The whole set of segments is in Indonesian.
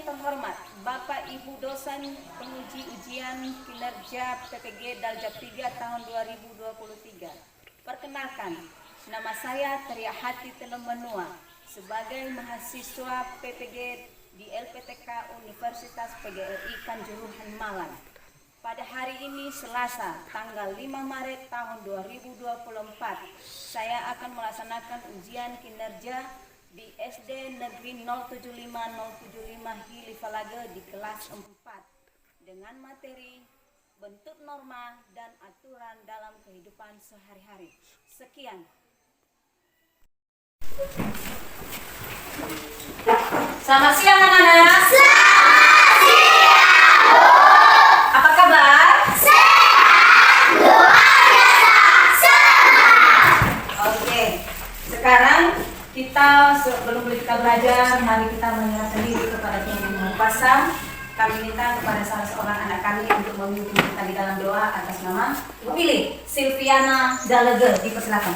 terhormat Bapak Ibu dosen penguji ujian kinerja PPG Daljab 3 tahun 2023. Perkenalkan, nama saya Tria Hati Telemenua sebagai mahasiswa PPG di LPTK Universitas PGRI Kanjuruhan Malang. Pada hari ini Selasa, tanggal 5 Maret tahun 2024, saya akan melaksanakan ujian kinerja di SD Negeri 075075 Hilifalage di kelas 4 dengan materi bentuk norma dan aturan dalam kehidupan sehari-hari. Sekian. Selamat siang anak-anak. Selamat siang, Bu. Apa kabar? Sehat, luar biasa, semangat. Oke, sekarang kita sebelum kita belajar, mari kita menyerahkan diri kepada Tuhan Yang Maha Kuasa. Kami minta kepada salah seorang anak kami untuk memimpin kita di dalam doa atas nama pilih Silviana Dalege, dipersilakan.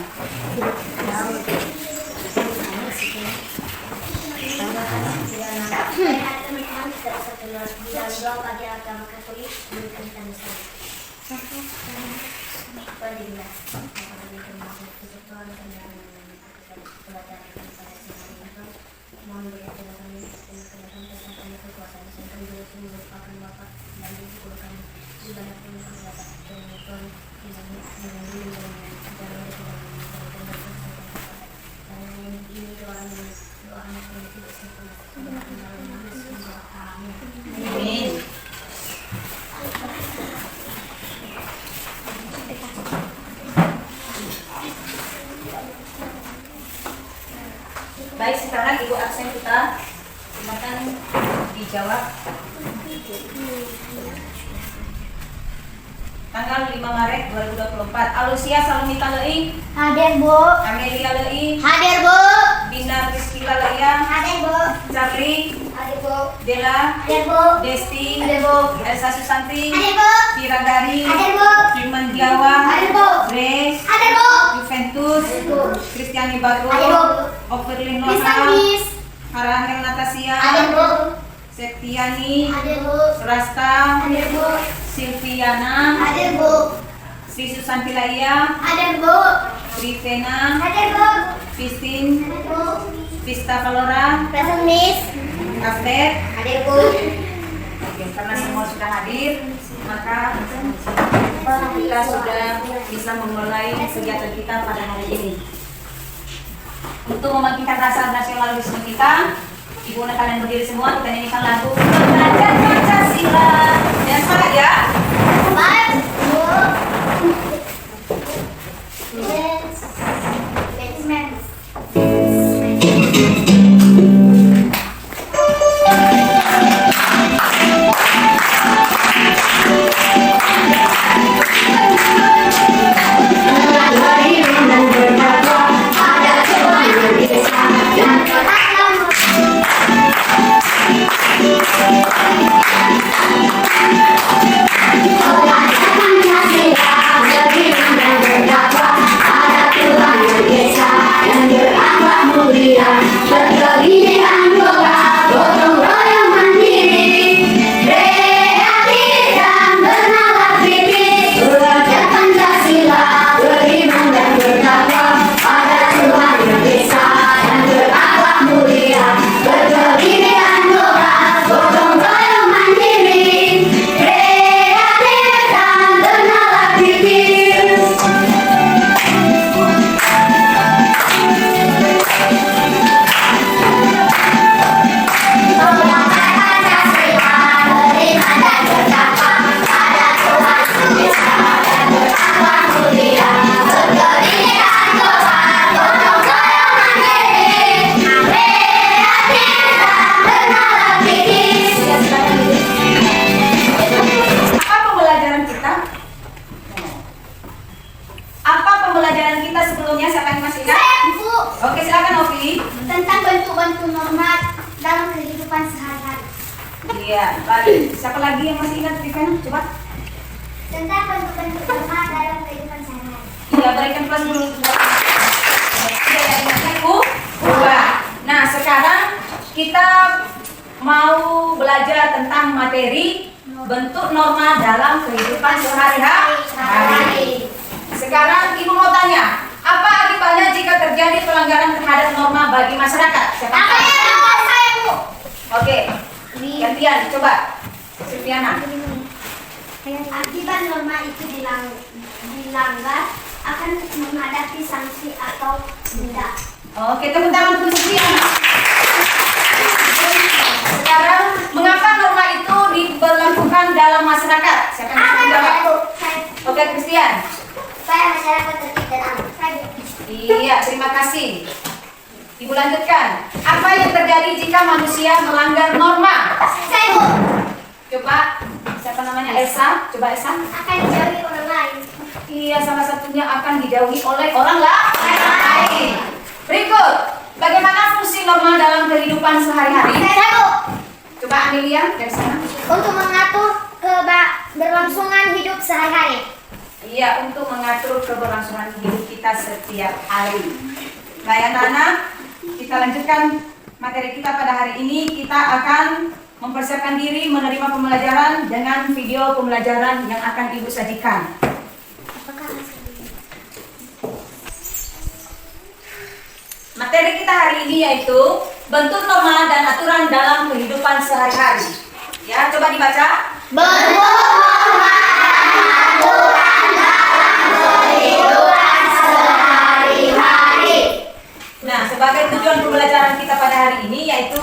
Bagi agama Katolik memberikan kita Nusantara. Mohon berikan kami kesehatan kesehatan kekuasaan dan kekuasaan merupakan Bapak dan Ibu kami di mana pun kami dapat dan ini doa anak kami tidak sempurna. Amin. Baik, sekarang Ibu absen kita silakan dijawab. Tanggal 5 Maret 2024. Alusia Salomita Lei. Hadir, Bu. Amelia Lei. Hadir, Bu. Binar Rizkila Leia. Hadir, Bu. Charlie. Hadir, Bu. Dela. Hadir, Bu. Desti. Hadir, Bu. Elsa Susanti. Hadir, Bu. Kiragari. Hadir, Bu. Firman Giawa. Hadir, Bu. Grace. Hadir, Bu. Juventus. Hadir, Bu. Kristiani Baru. Hadir, Bu. Overlin Bisa, Loha. Miss. Harangel Natasia. Hadir, Bu. Septiani. Hadir, Bu. Rasta. Hadir, Bu. Silviana. Hadir, Bu. Sri Susanti Laia. Hadir, Bu. Rivena. Hadir, Bu. Fistin. Hadir, Bu. Vista Valora. Present, Miss. After. Hadir, Bu. Oke, karena semua sudah hadir, maka kita sudah bisa memulai kegiatan kita pada hari ini. Untuk membangkitkan rasa nasionalisme kita, Ibu dan kalian berdiri semua, kita nyanyikan lagu Belajar Pancasila. Dan semangat ya. Baik, Bu. Basement. Iya, baik. Siapa lagi yang masih ingat Rivena? Coba. Tentang bentuk-bentuk norma dalam kehidupan sehari-hari. Iya, berikan plus dulu. Iya, ingatnya ubah. Nah, sekarang kita mau belajar tentang materi bentuk norma dalam kehidupan sehari-hari. Sekarang Ibu mau tanya, apa akibatnya jika terjadi pelanggaran terhadap norma bagi masyarakat? Siapa? Saya, Bu. Oke, gantian, coba. Silviana. Akibat norma itu dilanggar akan menghadapi sanksi atau denda. Oke, tepuk tangan untuk Silviana. Sekarang, mengapa norma itu diberlakukan dalam masyarakat? Siapa yang bisa menjawab? Oke, Christian. Supaya masyarakat tertib dan aman. Iya, terima kasih. Ibu lanjutkan. Apa yang terjadi jika manusia melanggar norma? Saya, Bu. Coba, siapa namanya? Esa. Coba Esa. Akan dijauhi orang lain. Iya, salah satunya akan dijauhi oleh orang lain. Berikut, bagaimana fungsi norma dalam kehidupan sehari-hari? Saya, Bu. Coba Amelia dari sana. Untuk mengatur keberlangsungan hidup sehari-hari. Iya, untuk mengatur keberlangsungan hidup kita setiap hari. Baik anak-anak, kita lanjutkan materi kita pada hari ini. Kita akan mempersiapkan diri menerima pembelajaran dengan video pembelajaran yang akan Ibu sajikan. Materi kita hari ini yaitu bentuk norma dan aturan dalam kehidupan sehari-hari. Ya, coba dibaca. Bentuk norma dan aturan dalam kehidupan sehari-hari. Nah, sebagai tujuan pembelajaran kita pada hari ini yaitu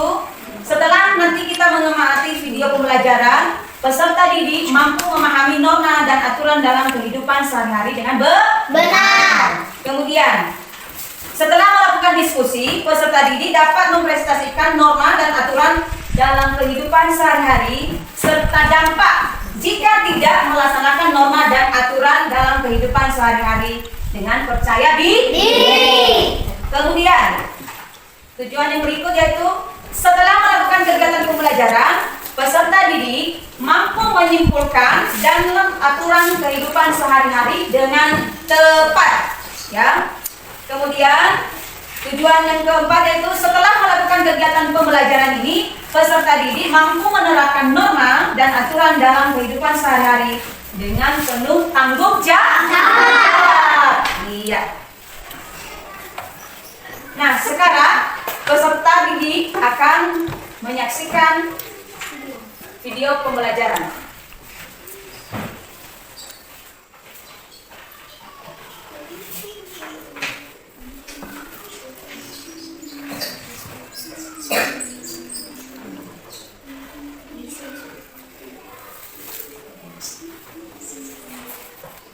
setelah nanti kita mengamati video pembelajaran, peserta didik mampu memahami norma dan aturan dalam kehidupan sehari-hari dengan benar. Kemudian, setelah melakukan diskusi, peserta didik dapat mempresentasikan norma dan aturan dalam kehidupan sehari-hari serta dampak jika tidak melaksanakan norma dan aturan dalam kehidupan sehari-hari dengan percaya diri. Kemudian, tujuan yang berikut yaitu setelah melakukan kegiatan pembelajaran, peserta didik mampu menyimpulkan dalam aturan kehidupan sehari-hari dengan tepat. Ya. Kemudian, tujuan yang keempat yaitu setelah melakukan kegiatan pembelajaran ini, peserta didik mampu menerapkan norma dan aturan dalam kehidupan sehari-hari dengan penuh tanggung jawab. Iya. Nah, sekarang peserta didik akan menyaksikan video pembelajaran.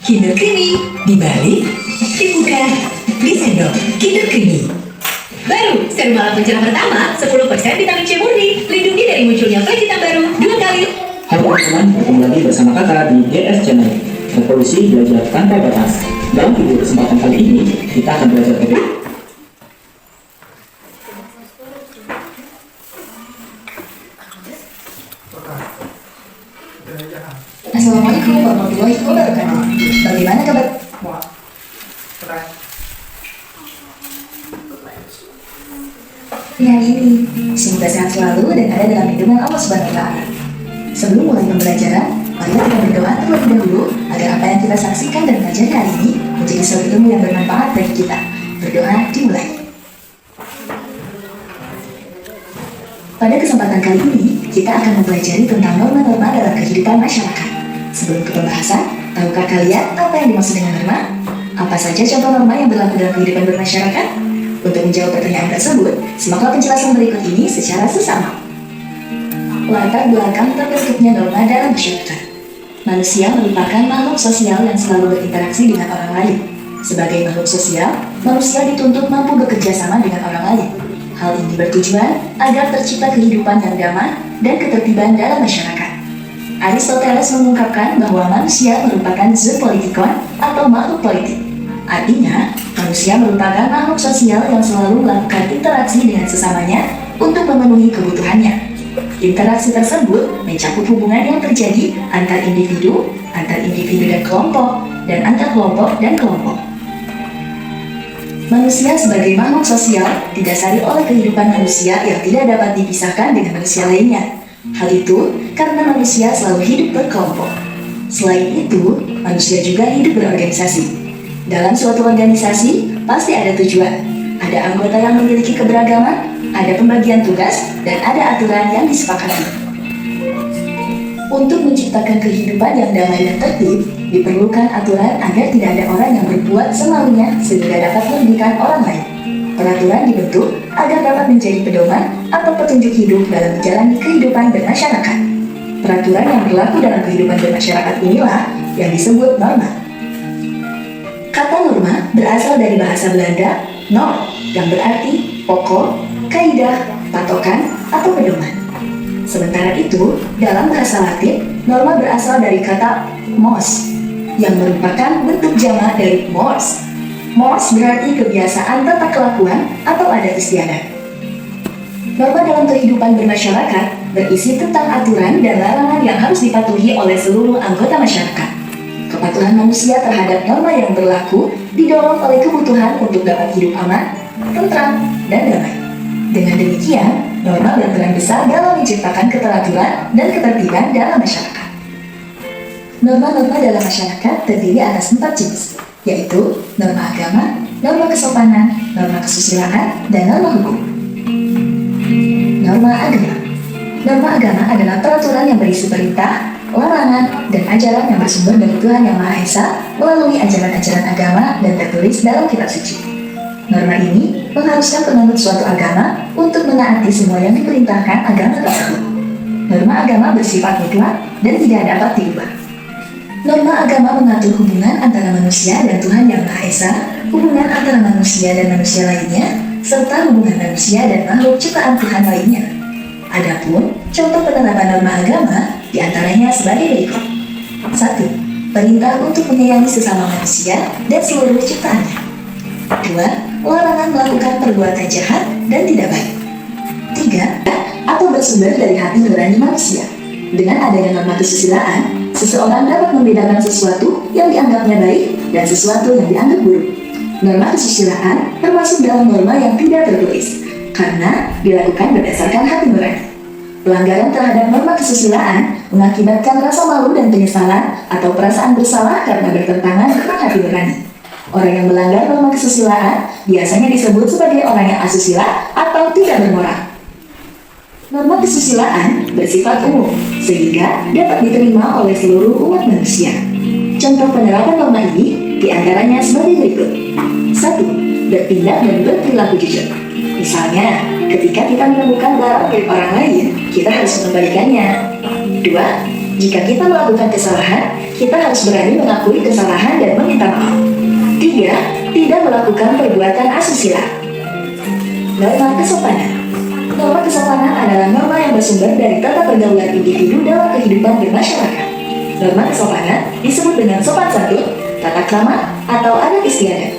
Kinder Creamy dibalik, dibuka, disendok. Kinder Creamy baru serum malam pencerah pertama 10% vitamin C murni, lindungi dari munculnya vegetan baru 2 kali. Halo teman-teman, bertemu lagi bersama kakak di DS Channel. Revolusi belajar tanpa batas. Dalam video kesempatan kali ini, kita akan belajar tentang Assalamualaikum warahmatullahi wabarakatuh. Bagaimana kabar? Hari ini, semoga sehat selalu dan ada dalam lindungan Allah Subhanahu wa Ta'ala. Sebelum mulai pembelajaran, mari kita berdoa terlebih dahulu agar apa yang kita saksikan dan pelajari hari ini menjadi suatu ilmu yang bermanfaat bagi kita. Berdoa dimulai. Pada kesempatan kali ini, kita akan mempelajari tentang norma-norma dalam kehidupan masyarakat. Sebelum ke pembahasan, tahukah kalian apa yang dimaksud dengan norma? Apa saja contoh norma yang berlaku dalam kehidupan bermasyarakat? Untuk menjawab pertanyaan tersebut, simaklah penjelasan berikut ini secara sesama. Latar belakang terbentuknya norma dalam masyarakat. Manusia merupakan makhluk sosial yang selalu berinteraksi dengan orang lain. Sebagai makhluk sosial, manusia dituntut mampu bekerja sama dengan orang lain. Hal ini bertujuan agar tercipta kehidupan yang damai dan ketertiban dalam masyarakat. Aristoteles mengungkapkan bahwa manusia merupakan zoopolitikon atau makhluk politik. Artinya, manusia merupakan makhluk sosial yang selalu melakukan interaksi dengan sesamanya untuk memenuhi kebutuhannya. Interaksi tersebut mencakup hubungan yang terjadi antar individu dan kelompok, dan antar kelompok dan kelompok. Manusia sebagai makhluk sosial didasari oleh kehidupan manusia yang tidak dapat dipisahkan dengan manusia lainnya. Hal itu karena manusia selalu hidup berkelompok. Selain itu, manusia juga hidup berorganisasi. Dalam suatu organisasi, pasti ada tujuan. Ada anggota yang memiliki keberagaman, ada pembagian tugas, dan ada aturan yang disepakati. Untuk menciptakan kehidupan yang damai dan tertib, diperlukan aturan agar tidak ada orang yang berbuat semaunya sehingga dapat merugikan orang lain. Peraturan dibentuk agar dapat menjadi pedoman atau petunjuk hidup dalam menjalani kehidupan bermasyarakat. Peraturan yang berlaku dalam kehidupan bermasyarakat inilah yang disebut norma. Kata norma berasal dari bahasa Belanda norm, yang berarti pokok, kaidah, patokan, atau pedoman. Sementara itu, dalam bahasa Latin, norma berasal dari kata mos, yang merupakan bentuk jamak dari mors. Mors berarti kebiasaan tata kelakuan atau adat istiadat. Norma dalam kehidupan bermasyarakat berisi tentang aturan dan larangan yang harus dipatuhi oleh seluruh anggota masyarakat. Kepatuhan manusia terhadap norma yang berlaku didorong oleh kebutuhan untuk dapat hidup aman, tentram, dan damai. Dengan demikian, norma berperan besar dalam menciptakan keteraturan dan ketertiban dalam masyarakat. Norma-norma dalam masyarakat terdiri atas 4 jenis, yaitu norma agama, norma kesopanan, norma kesusilaan, dan norma hukum. Norma agama. Norma agama adalah peraturan yang berisi perintah, larangan, dan ajaran yang bersumber dari Tuhan Yang Maha Esa melalui ajaran-ajaran agama dan tertulis dalam kitab suci. Norma ini mengharuskan penganut suatu agama untuk menaati semua yang diperintahkan agama tersebut. Norma agama bersifat mutlak dan tidak dapat diubah. Norma agama mengatur hubungan antara manusia dan Tuhan Yang Maha Esa, hubungan antara manusia dan manusia lainnya, serta hubungan manusia dan makhluk ciptaan Tuhan lainnya. Adapun contoh penerapan norma agama diantaranya sebagai berikut. 1. Perintah untuk menyayangi sesama manusia dan seluruh ciptaannya. 2. Larangan melakukan perbuatan jahat dan tidak baik. 3. Atau bersumber dari hati nurani manusia. Dengan adanya norma kesusilaan, seseorang dapat membedakan sesuatu yang dianggapnya baik dan sesuatu yang dianggap buruk. Norma kesusilaan termasuk dalam norma yang tidak tertulis, karena dilakukan berdasarkan hati nurani. Pelanggaran terhadap norma kesusilaan mengakibatkan rasa malu dan penyesalan atau perasaan bersalah karena bertentangan dengan hati nurani. Orang yang melanggar norma kesusilaan biasanya disebut sebagai orang yang asusila atau tidak bermoral. Norma kesusilaan bersifat umum, sehingga dapat diterima oleh seluruh umat manusia. Contoh penerapan norma ini diantaranya sebagai berikut. 1. Bertindak dan berperilaku jujur. Misalnya, ketika kita menemukan barang milik orang lain, kita harus mengembalikannya. 2. Jika kita melakukan kesalahan, kita harus berani mengakui kesalahan dan meminta maaf. 3. Tidak melakukan perbuatan asusila. Norma kesopanan. Norma kesopanan adalah norma yang bersumber dari tata pergaulan individu dalam kehidupan bermasyarakat. Norma kesopanan disebut dengan sopan santun, tata krama, atau adat istiadat.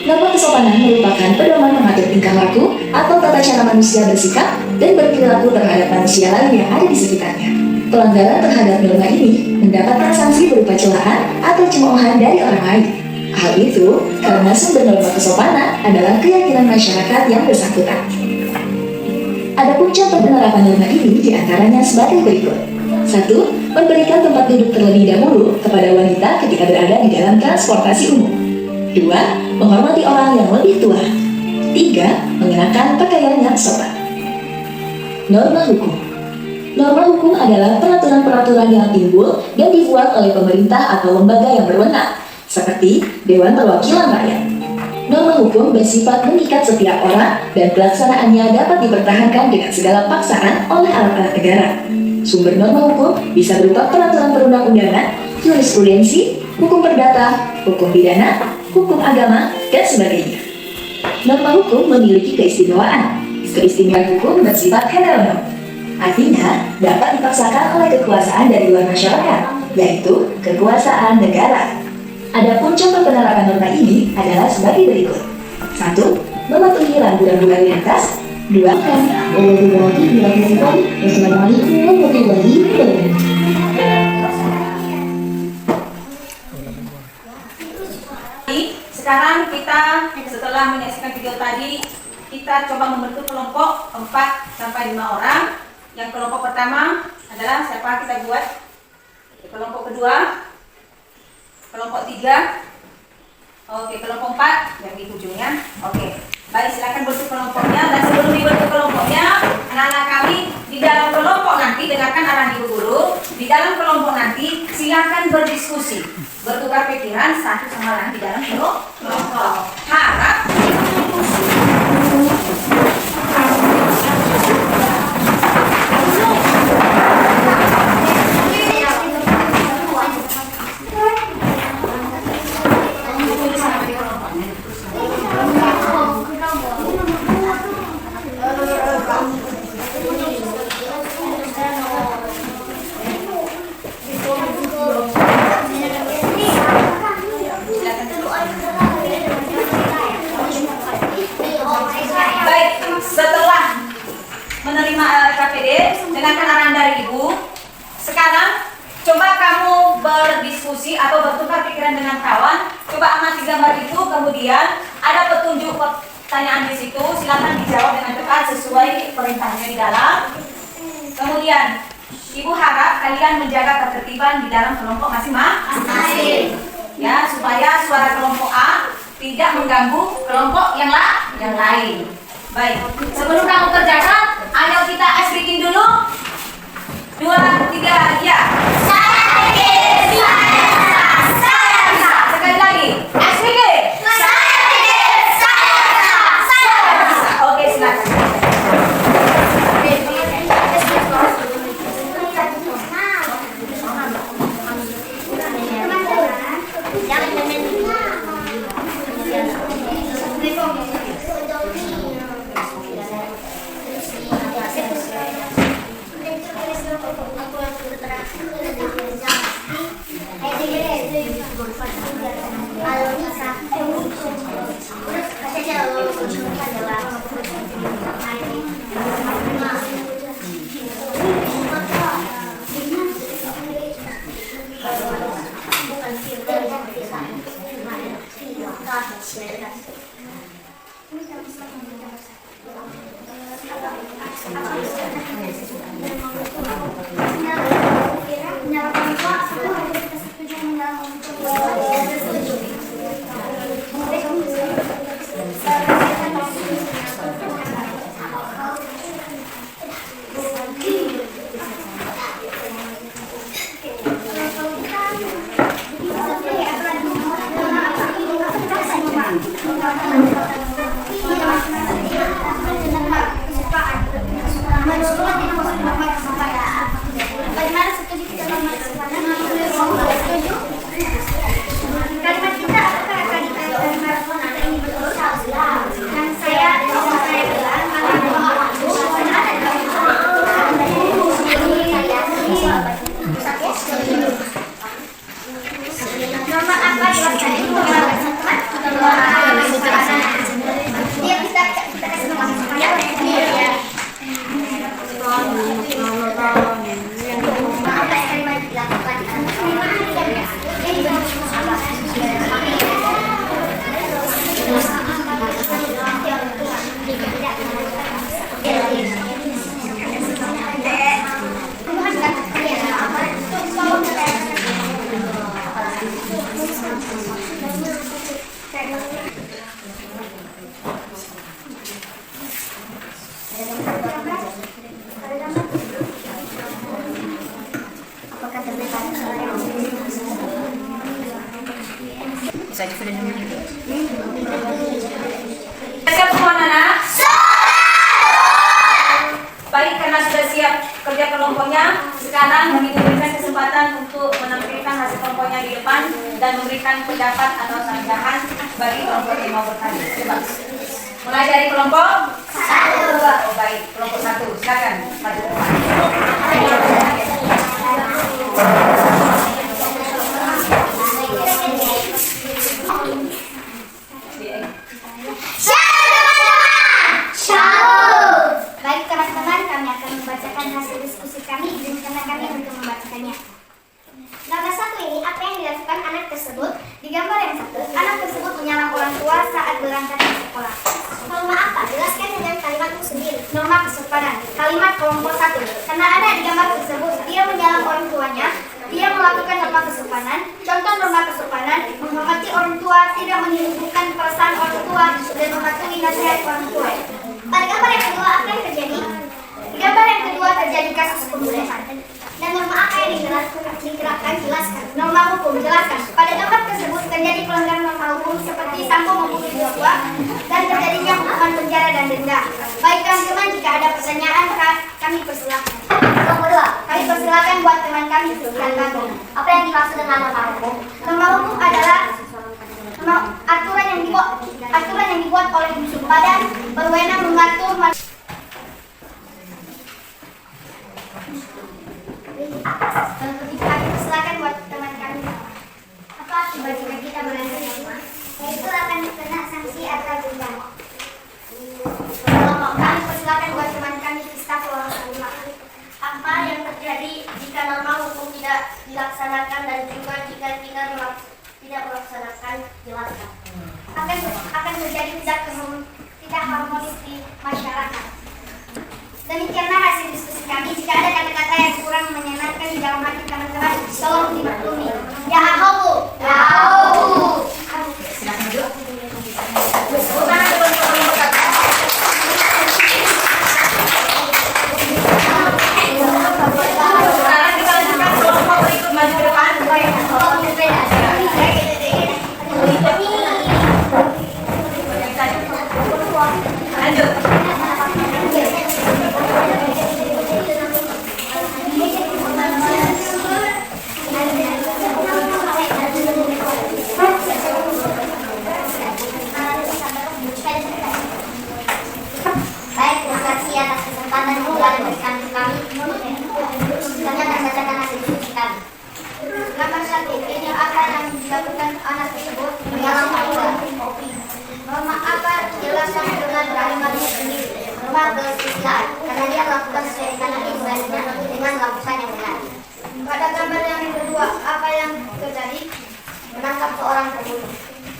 Norma kesopanan merupakan pedoman mengatur tingkah laku atau tata cara manusia bersikap dan berperilaku terhadap manusia lain yang ada di sekitarnya. Pelanggaran terhadap norma ini mendapatkan sanksi berupa celaan atau cemoohan dari orang lain. Hal itu karena sumber norma kesopanan adalah keyakinan masyarakat yang bersangkutan. Adapun contoh penerapan norma ini diantaranya sebagai berikut. 1. Memberikan tempat duduk terlebih dahulu kepada wanita ketika berada di dalam transportasi umum. 2. Menghormati orang yang lebih tua. 3. Mengenakan pakaian yang sopan. Norma hukum. Norma hukum adalah peraturan-peraturan yang timbul dan dibuat oleh pemerintah atau lembaga yang berwenang, seperti Dewan Perwakilan Rakyat. Norma hukum bersifat mengikat setiap orang dan pelaksanaannya dapat dipertahankan dengan segala paksaan oleh alat-alat negara. Sumber norma hukum bisa berupa peraturan perundang-undangan, jurisprudensi, hukum perdata, hukum pidana, hukum agama, dan sebagainya. Norma hukum memiliki keistimewaan. Keistimewaan hukum bersifat heteronom, artinya dapat dipaksakan oleh kekuasaan dari luar masyarakat, yaitu kekuasaan negara. Adapun contoh penerapan norma ini adalah sebagai berikut. 1. Mematuhi rambu-rambu lalu lintas. 2. Wassalamualaikum warahmatullahi wabarakatuh. Sekarang kita setelah setelah menyaksikan video tadi, kita coba membentuk kelompok 4-5 orang. Yang kelompok pertama adalah siapa kita buat? Kelompok kedua, kelompok 3, oke, kelompok 4 yang di ujungnya. Oke, baik, silakan bentuk kelompoknya. Dan sebelum dibentuk kelompoknya, anak-anak kami di dalam kelompok nanti, dengarkan arahan ibu guru. Di dalam kelompok nanti silakan berdiskusi, bertukar pikiran satu sama lain di dalam kelompok. Harap setelah menerima KPD, dengarkan arahan dari ibu. Sekarang coba kamu berdiskusi atau bertukar pikiran dengan kawan. Coba amati gambar itu, kemudian ada petunjuk pertanyaan di situ. Silakan dijawab dengan cepat sesuai perintahnya di dalam. Kemudian ibu harap kalian menjaga ketertiban di dalam kelompok masing-masing, ya, supaya suara kelompok A tidak mengganggu kelompok yang lain. Baik, sebelum kamu kerjakan, ayo kita ice breaking dulu. 2, 3, ya. Saya bisa. Sekali lagi, ice breaking. Saya bisa. Oke, silakan. Siap semua anak? Baik, karena sudah siap kerja kelompoknya, sekarang kami memberikan kesempatan untuk menampilkan hasil kelompoknya di depan dan memberikan pendapat atau tanggapan bagi kelompok yang mau bertanya. Coba. Mulai dari kelompok 1. Oh baik, kelompok 1. Silakan. Maju. Baik teman-teman, kami akan membacakan hasil diskusi kami. Izinkanlah kami untuk membacakannya. Gambar 1 ini, apa yang dilakukan anak tersebut? Di gambar yang 1, anak tersebut menyalahkan orang tua saat saat berangkat ke sekolah. Norma apa? Jelaskan dengan kalimatmu sendiri. Norma kesopanan. Kalimat kelompok 1. Karena ada di gambar tersebut, dia menyalam orang tuanya, dia melakukan norma kesopanan. Contoh norma kesopanan, menghormati orang tua, tidak menyebutkan perasaan orang tua, dan mematuhi nasihat orang tua. Pada gambar yang kedua, apa yang terjadi? Di gambar yang kedua terjadi kasus pembunuhan. Dan norma apa yang diterapkan? Jelaskan. Norma hukum, jelaskan. Pada gambar tersebut terjadi pelanggaran norma hukum seperti sambo membunuh yosua dan terjadinya hukuman penjara dan denda. Baik teman-teman, jika ada pertanyaan kami persilakan. Nomor 2, kami persilakan buat teman kami dan kami. Apa yang dimaksud dengan norma hukum? Norma hukum adalah aturan yang dibuat oleh Yusuf Badan berwenang mengatur kami persilakan buat teman kami. Apa akibat kita melanggar norma? Yaitu akan kena sanksi atau denda. Kami persilakan buat teman kami staf ruang terima. Apa yang terjadi jika norma hukum tidak dilaksanakan dan juga jika tidak melaksanakan? Jelaskan. Akan terjadi tidak harmonis di masyarakat. Demikianlah hasil diskusi kami. Jika ada kata-kata yang kurang menyenangkan di dalam hati teman-teman, tolong dimaklumi. Ya hawu. Silakan duduk. Sekarang kita lanjutkan kelompok berikut maju ke depan. Lanjut. Baik, terima kasih atas kesempatan yang telah diberikan kami. Kami akan bacakan hasil diskusi kami. Nomor 1, ini apa yang dilakukan anak tersebut menyalam aturan. Norma apa? Jelaskan dengan kalimatnya sendiri. Norma kesusilaan, karena dia melakukan sesuai dengan ibunya dengan melakukan yang benar. Pada gambar yang kedua, apa yang terjadi? Menangkap seorang pembunuh.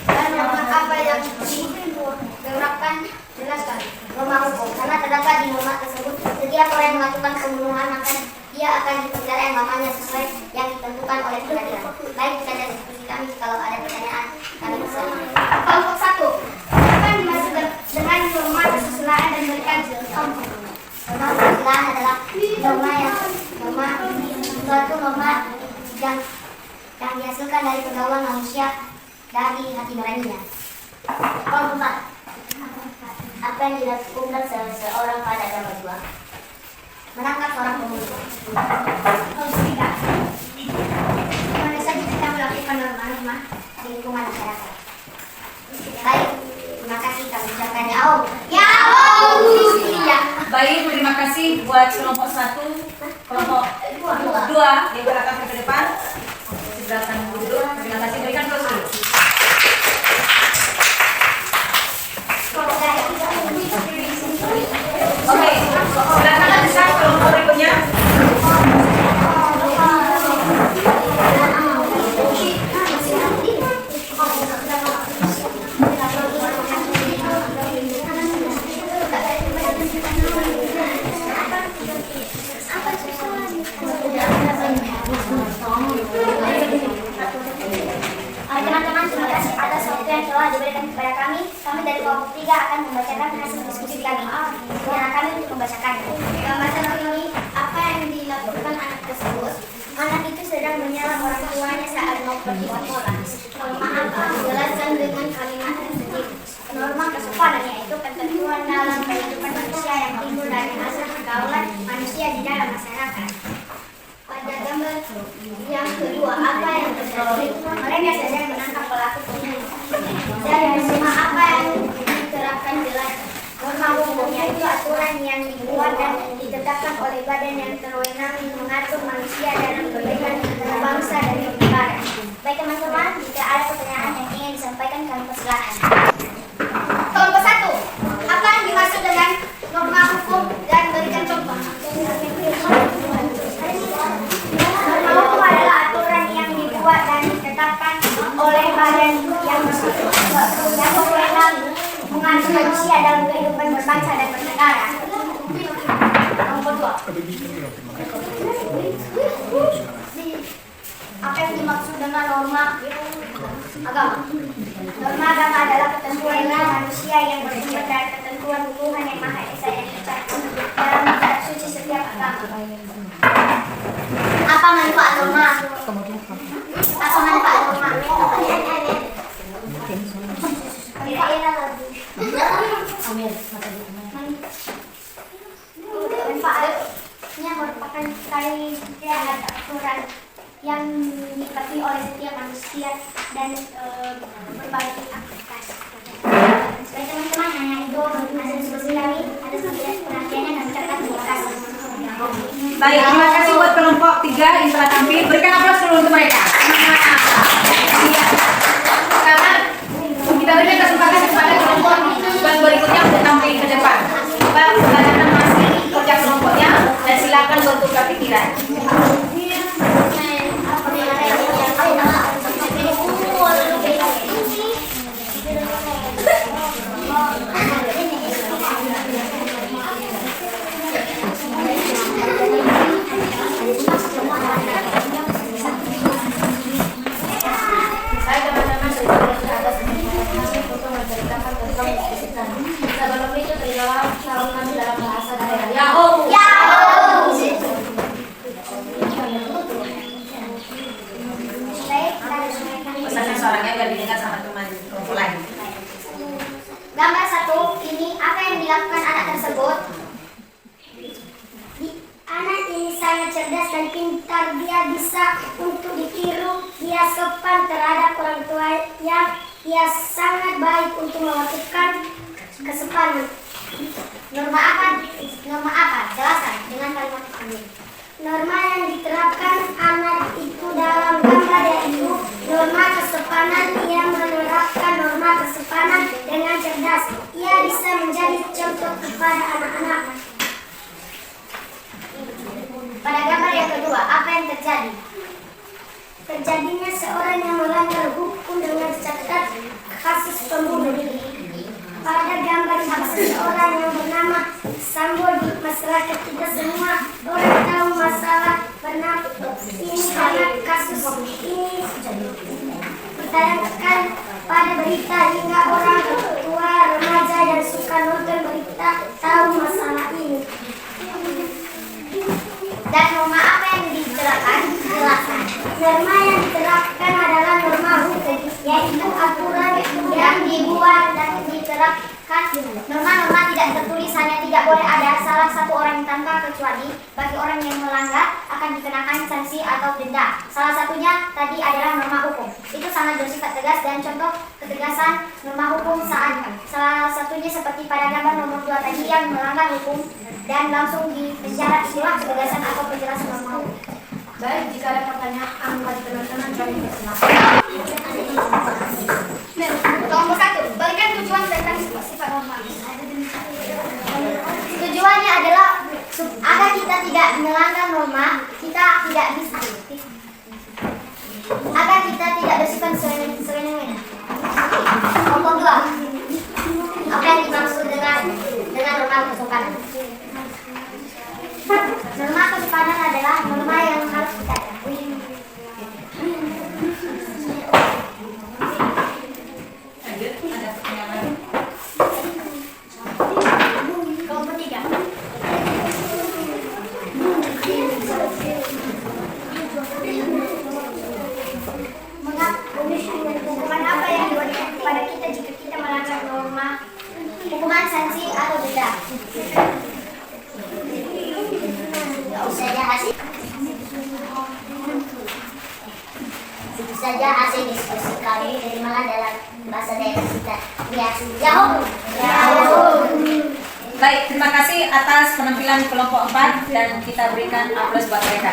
Dan norma apa yang diterapkan? Jelaskan. Norma hukum, karena terdapat di norma tersebut, setiap orang yang melakukan pembunuhan maka dia akan dipenjara yang lamanya sesuai yang ditentukan oleh pengadilan. Baik, kita ada diskusi kami. Kalau ada pertanyaan, kami bersama. Kelompok 1. Apa yang dimaksud dengan norma kesusilaan dan berikan contoh? Norma kesusilaan adalah suatu norma yang dihasilkan dari pergaulan manusia dari hati nuraninya. Kelompok 4. Apa yang dilakukan seseorang pada gambar 2? Menangkap seorang pembunuh. Kelompok 3. Mana saja kita melakukan norma-norma di lingkungan masyarakat. Baik, terima kasih kami ucapkan ya Om. Ya Om. Baik, terima kasih buat kelompok 1, kelompok 2 yang berangkat ke depan. Silakan duduk. Terima kasih, berikan terus dulu. Oke, silakan lanjutkan kelompok berikutnya. Teman-teman, terima kasih atas waktu yang telah diberikan kepada kami. Kami dari kelompok 3 akan membacakan hasil diskusi kami. Rencana kami untuk membacakan. Gambar ini, apa yang dilakukan anak tersebut? Anak itu sedang menyalam orang tuanya saat mau pergi sekolah. Norma apa? Jelaskan dengan kalimat sendiri. Norma kesopanan yaitu ketentuan dalam kehidupan manusia yang timbul dari hasil pergaulan manusia di dalam masyarakat. Pada gambar yang kedua, apa yang terjadi? Mereka sedang menangkap pelaku pembunuh. Dan norma apa yang diterapkan? Jelas. Norma hukum yaitu aturan yang dibuat dan ditetapkan oleh badan yang berwenang mengatur manusia dalam kebaikan bangsa dan negara. Baik teman-teman, jika ada pertanyaan yang ingin disampaikan kami persilakan. Kelompok 1, apa yang dimaksud dengan norma hukum dan berikan contoh? Norma hukum adalah aturan yang dibuat dan ditetapkan oleh badan yang berwenang hak manusia dalam kehidupan berbangsa dan bernegara. Nomor 2. Apa yang dimaksud dengan norma agama? Norma agama adalah ketentuan manusia yang bersumber dari ketentuan Tuhan yang Maha Esa yang tercantum dalam kitab suci setiap agama. Apa manfaat norma? Apa manfaat norma? Manfaatnya merupakan kaedah atau aturan yang diikuti oleh setiap manusia dan berbagai aktivitas. Baik teman-teman, hanya itu hasil diskusi kami. Ada sedikit perhatiannya dan mencatat terima kasih. Baik, terima kasih buat kelompok 3 Intra Tampil. Berikan aplaus dulu untuk mereka. Iya. Sekarang kita berikan kesempatan kepada kelompok yang berikutnya untuk tampil ke depan. Coba silakan masih kerja kelompoknya dan silakan bertukar pikiran. Sebelum itu terimalah syarat kami dalam bahasa daerah. Yahoo! Pesankan suaranya biar didengar sama teman kelompok lain. Gambar 1 ini apa yang dilakukan anak tersebut? Anak ini sangat cerdas dan pintar. Dia bisa untuk ditiru. Dia sopan terhadap orang tua yang dia sangat baik untuk melakukan kesopanan. Norma apa? Jelaskan dengan kalimat ini. Norma yang diterapkan anak itu dalam gambar yaitu norma kesopanan. Ia menerapkan norma kesopanan dengan cerdas. Ia bisa menjadi contoh kepada anak-anak. Pada gambar yang kedua, apa yang terjadi? Terjadinya seorang yang melanggar hukum dengan cacat kasus pembunuh. Pada gambar ini seseorang yang bernama Sambo di masyarakat kita semua orang tahu masalah bernama ini karena kasus ini ditayangkan pada berita hingga orang tua, remaja yang suka nonton berita tahu masalah ini. Dan norma apa yang diterapkan? Jelaskan. Norma yang diterapkan adalah norma hukum, yaitu aturan yang dibuat dan diterapkan. Norma-norma tidak tertulis hanya tidak boleh ada salah satu orang yang tanpa kecuali bagi orang yang melanggar akan dikenakan sanksi atau denda. Salah satunya tadi adalah norma hukum. Itu sangat bersifat tegas dan contoh ketegasan norma hukum salah satunya seperti pada gambar nomor 2 tadi yang melanggar hukum dan langsung dipenjara. Itulah ketegasan atau penjelasan norma hukum. Baik, jika ada pertanyaan bagi teman-teman kami persilakan. Nomor 1, berikan tujuan tentang sifat norma. Tujuannya adalah agar kita tidak melanggar norma, kita tidak bisa, agar kita tidak bersifat sewenang-wenang. Nomor 2, apa yang dimaksud dengan norma kesopanan? Norma kesopanan adalah norma yang harus kita ikuti. Kelompok 3. Hukuman apa yang diberikan kepada kita jika kita melanggar norma? Hukuman, sanksi, atau denda? Itu saja hasil diskusi kami. Terimalah dalam bahasa daerah kita. Yahoo! Baik, terima kasih atas penampilan kelompok 4 dan kita berikan aplaus buat mereka.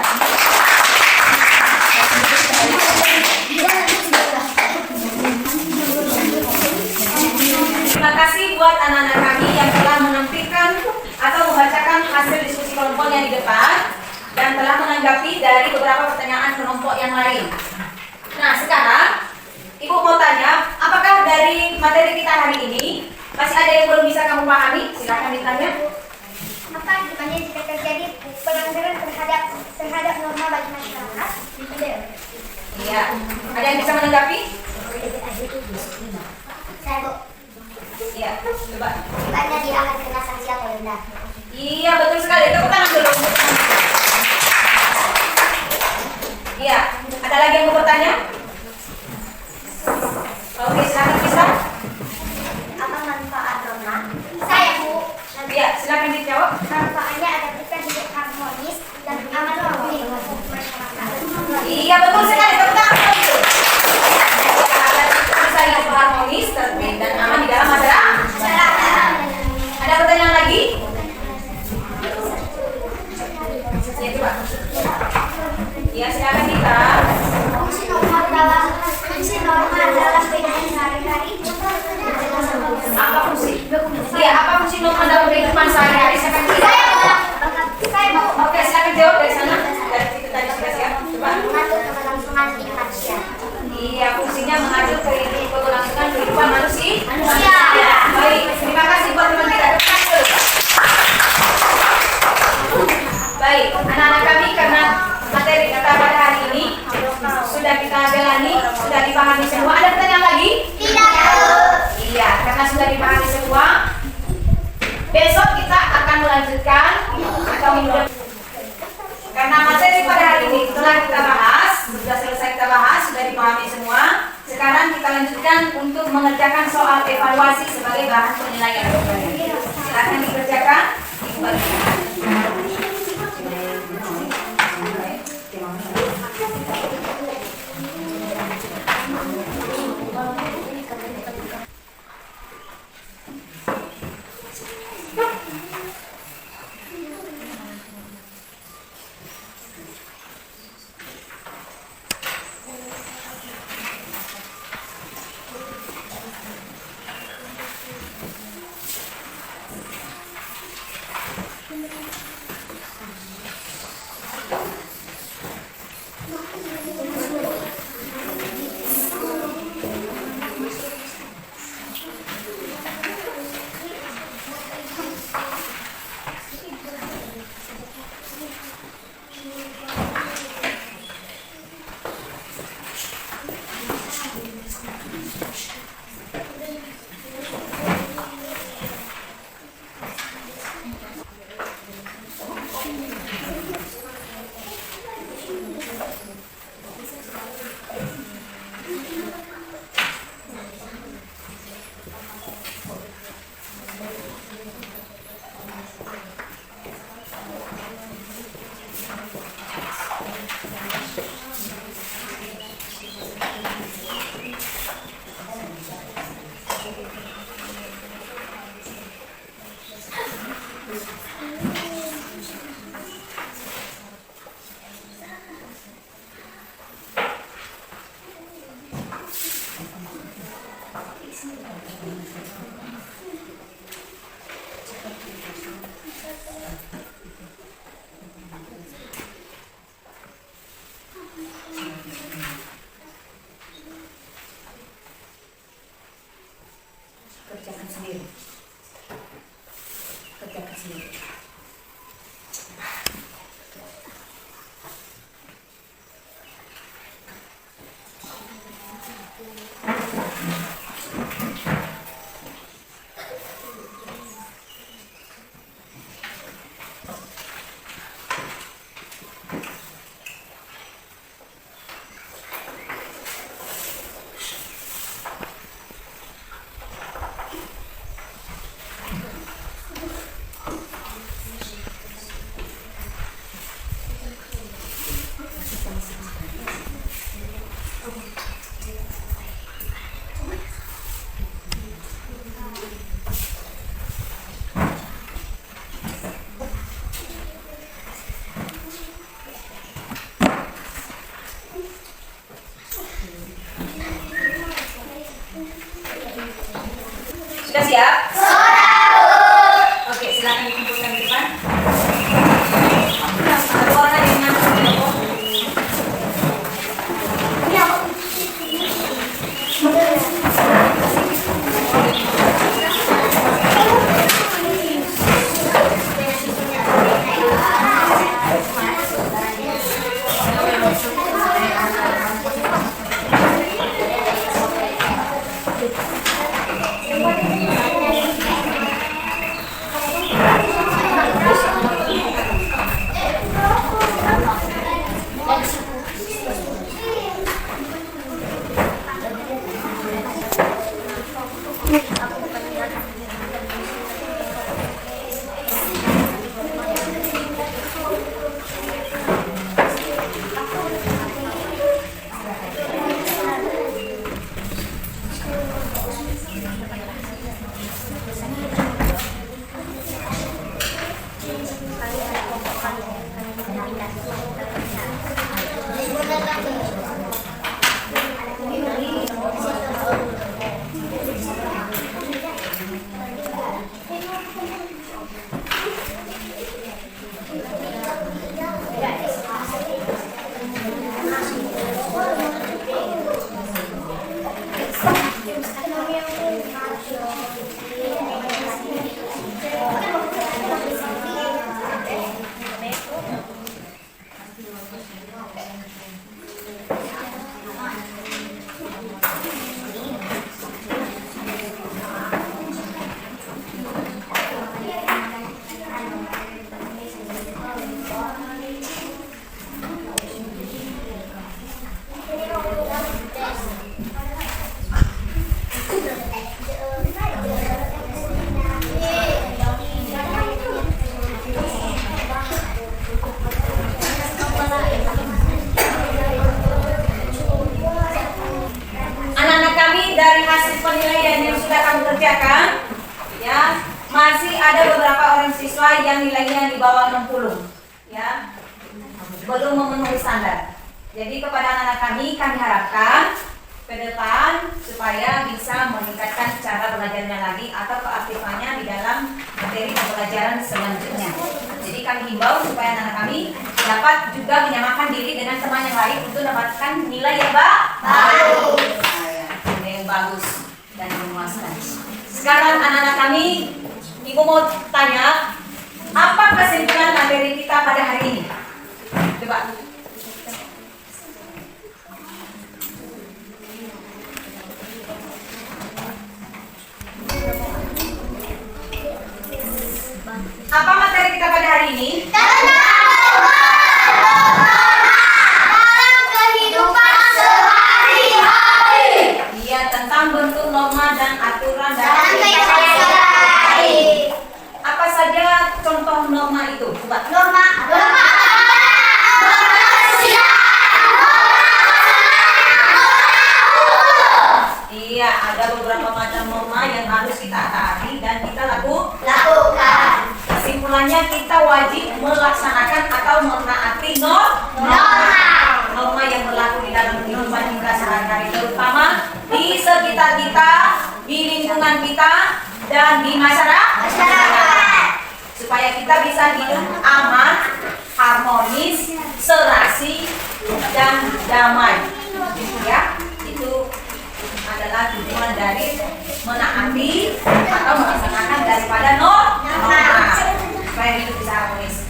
Terima kasih buat anak-anak kami yang telah menampilkan atau membacakan hasil diskusi kelompoknya di depan dan telah menanggapi dari beberapa pertanyaan kelompok yang lain. Nah, sekarang Ibu mau tanya, apakah dari materi kita hari ini masih ada yang belum bisa kamu pahami? Silakan ditanya. Apa akibatnya jika terjadi pelanggaran terhadap norma bagi masyarakat? Iya. Ada yang bisa menanggapi? Saya, Bu. Iya. Coba. Akibatnya dia akan kena sanksi atau denda. Iya, betul sekali. Tepuk tangan dulu. Iya. Ada lagi yang mau bertanya? Oke, silakan bisa. Apa manfaat norma? Saya, Bu. Iya, silakan dijawab. Manfaatnya agar kita hidup harmonis dan aman oleh masyarakat. Iya, betul sekali. Tepuk tangan dulu. Bisa hidup harmonis, tertib dan aman di dalam masyarakat. Ada pertanyaan lagi? Ya, coba. Iya, silakan kita. Fungsi norma dalam kehidupan sehari-hari. Apa fungsi? Iya, apa fungsi norma dalam kehidupan sehari-hari? Silakan kita. Saya mau Oke, silakan jawab dari sana. Dari situ tadi sudah siap. Coba. mengatur keberlangsungan hidup manusia. Iya, fungsinya mengatur keberlangsungan kehidupan manusia. Manusia. Baik, terima kasih buat teman kita. Baik, anak-anak kami, karena materi kita pada hari ini sudah kita jalani, sudah dipahami semua. Ada pertanyaan lagi? Tidak. Iya, karena sudah dipahami semua. Besok kita akan melanjutkan atau minggu depan. Karena materi pada hari ini telah kita bahas, sudah selesai kita bahas, sudah dipahami semua. Sekarang kita lanjutkan untuk mengerjakan soal evaluasi sebagai bahan penilaian. Silakan dikerjakan. Kerjakan sendiri. Kerjakan sendiri. Sudah siap? Oke, silakan dikumpulkan di depan. Satu orang aja yang ngantuk. dari hasil penilaian yang sudah kamu kerjakan, ya, masih ada beberapa orang siswa yang nilainya di bawah 60, ya, belum memenuhi standar. Jadi kepada anak-anak kami harapkan ke depan supaya bisa meningkatkan cara belajarnya lagi atau keaktifannya di dalam materi pembelajaran selanjutnya. Jadi kami himbau supaya anak-anak kami dapat juga menyamakan diri dengan teman yang lain untuk mendapatkan nilai yang baik, nilai yang bagus dan memuaskan. Sekarang anak-anak kami, Ibu mau tanya, apa kesimpulan materi kita pada hari ini? Coba. Apa materi kita pada hari ini? Dalam kehidupan sehari-hari. Iya, tentang bentuk norma dan aturan dalam Dalam kehidupan kehidupan sehari-hari. Apa saja contoh norma itu? Coba. Norma Iya, ada beberapa macam norma yang harus kita taati dan kita lakukan. Kesimpulannya kita wajib melaksanakan atau menaati norma yang berlaku di dalam kehidupan kita sehari-hari, terutama di sekitar kita, di lingkungan kita, dan di masyarakat. Supaya kita bisa hidup aman, harmonis, serasi, dan damai. Ya, itu adalah tujuan dari menaati atau melaksanakan daripada norma supaya hidup bisa harmonis.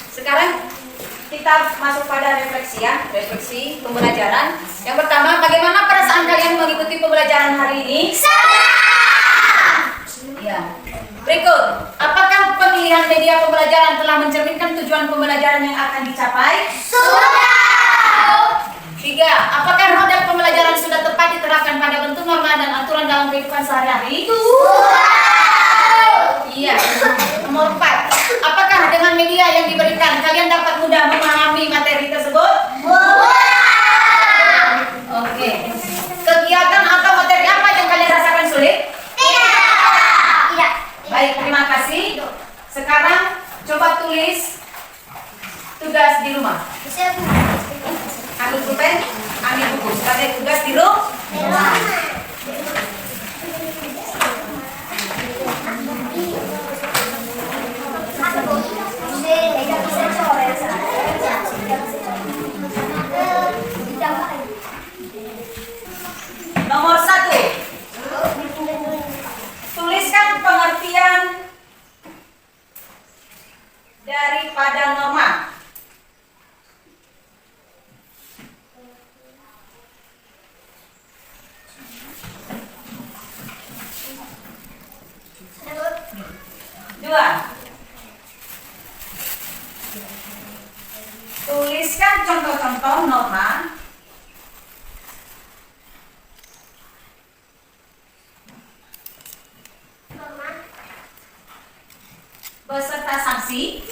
Sekarang kita masuk pada refleksi ya, refleksi pembelajaran. Yang pertama, bagaimana perasaan kalian mengikuti pembelajaran hari ini? Ya. Berikut, apakah pemilihan media pembelajaran telah mencerminkan tujuan pembelajaran yang akan dicapai? Sudah. 3. Apakah model pembelajaran sudah tepat diterapkan pada bentuk norma dan aturan dalam kehidupan sehari-hari? Iya. Nomor 4. Apakah dengan media yang diberikan kalian dapat mudah memahami materi tersebut? Oke. Kegiatan atau materi apa yang kalian rasakan sulit? Tidak. Baik, terima kasih. Sekarang coba tulis tugas di rumah. Ambil pulpen, ambil buku. Sebagai tugas di rumah. Nomor 1. Tuliskan pengertian daripada norma. Dua. Tuliskan contoh-contoh norma beserta sanksi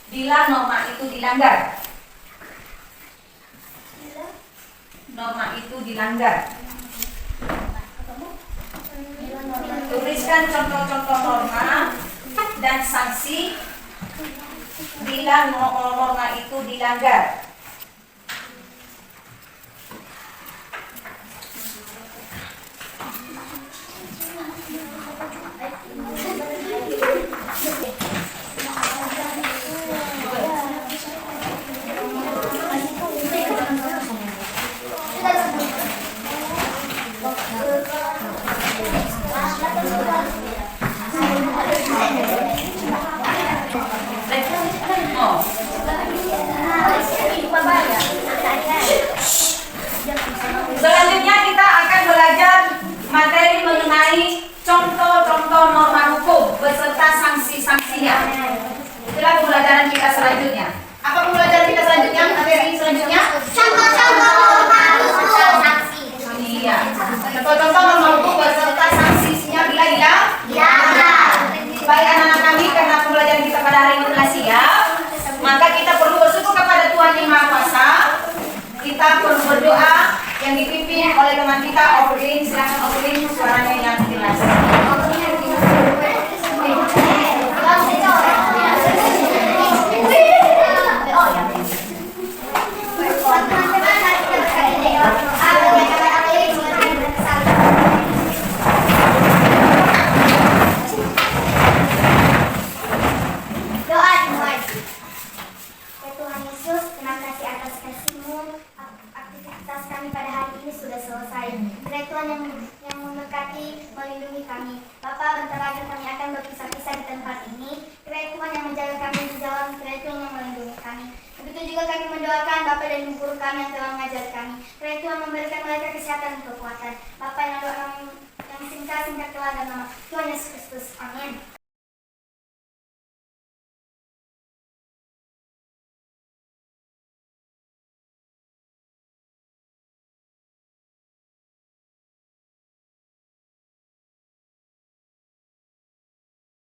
bila norma itu dilanggar. Norma itu dilanggar. Tuliskan contoh-contoh norma dan sanksi bila norma itu dilanggar. kita pun berdoa yang dipimpin oleh teman kita Ovelin. Silakan Ovelin, suaranya yang jelas. Tuhan yang memberkati, melindungi kami. Bapa, bentar lagi kami akan berpisah-pisah di tempat ini. Kiranya Tuhan yang menjaga kami di jalan, kiranya Tuhan yang melindungi kami. Begitu juga kami mendoakan Bapa dan Ibu guru kami yang telah mengajar kami. Kiranya Tuhan memberikan mereka kesehatan dan kekuatan. Bapa yang doa kami yang singkat-singkat telah dan nama Tuhan Yesus Kristus. Amin.